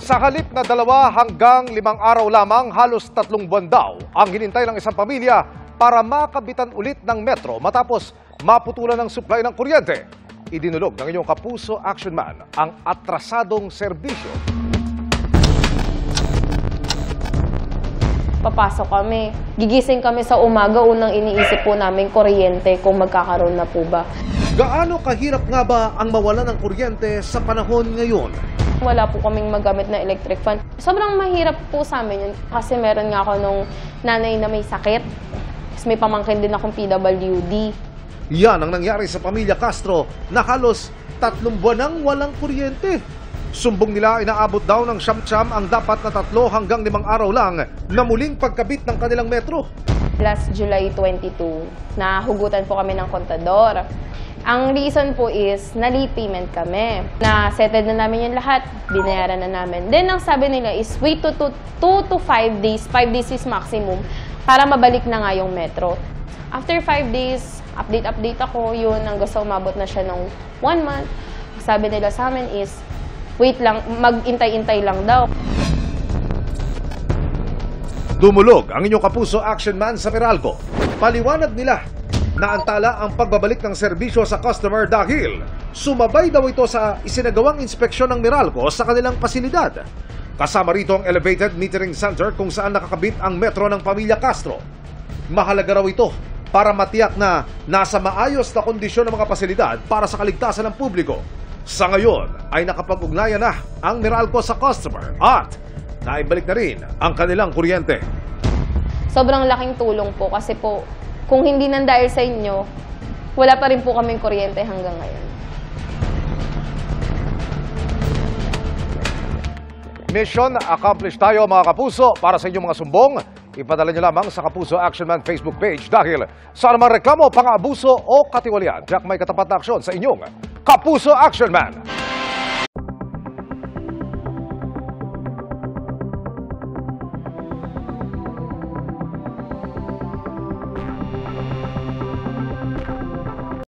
Sa halip na 2 hanggang 5 araw lamang, halos 3 buwan daw ang hinintay ng isang pamilya para makabitan ulit ng metro matapos maputulan ng supply ng kuryente. Idinulog ng inyong kapuso Action Man ang atrasadong serbisyo. Papasok kami, gigising kami sa umaga, unang iniisip po namin kuryente kung magkakaroon na po ba. Gaano kahirap nga ba ang mawalan ng kuryente sa panahon ngayon? Wala po kaming magamit na electric fan. Sobrang mahirap po sa amin yun kasi meron nga ako nung nanay na may sakit. Tapos may pamangkin din akong PWD. Yan ang nangyari sa pamilya Castro na halos 3 buwan nang walang kuryente. Sumbong nila inaabot daw ng siyam-siyam ang dapat na 3 hanggang 5 araw lang na muling pagkabit ng kanilang metro. Last July 22, nahugutan po kami ng kontador. Ang reason po is, na-late payment kami. Na-settled na namin yung lahat, binayaran na namin. Then, ang sabi nila is, wait to 2 to 5 days, 5 days is maximum, para mabalik na nga yung metro. After 5 days, update ako, yun, hanggang sa umabot na siya ng 1 month. Sabi nila sa amin is, wait lang, mag-intay-intay lang daw. Dumulog ang inyong kapuso Action Man sa Meralco. Paliwanag nila na antala ang pagbabalik ng serbisyo sa customer dahil sumabay daw ito sa isinagawang inspeksyon ng Meralco sa kanilang pasilidad. Kasama rito ang elevated metering center kung saan nakakabit ang metro ng pamilya Castro. Mahalaga raw ito para matiyak na nasa maayos na kondisyon ng mga pasilidad para sa kaligtasan ng publiko. Sa ngayon ay nakapag-ugnayan na ang Meralco sa customer at naibalik na rin ang kanilang kuryente. Sobrang laking tulong po kasi po, kung hindi nang dahil sa inyo, wala pa rin po kaming kuryente hanggang ngayon. Mission accomplished tayo mga kapuso. Para sa inyong mga sumbong, ipadala nyo lamang sa Kapuso Action Man Facebook page dahil sa anumang reklamo, pang-abuso o katiwalian, tiyak may katapat na aksyon sa inyong Kapuso Action Man.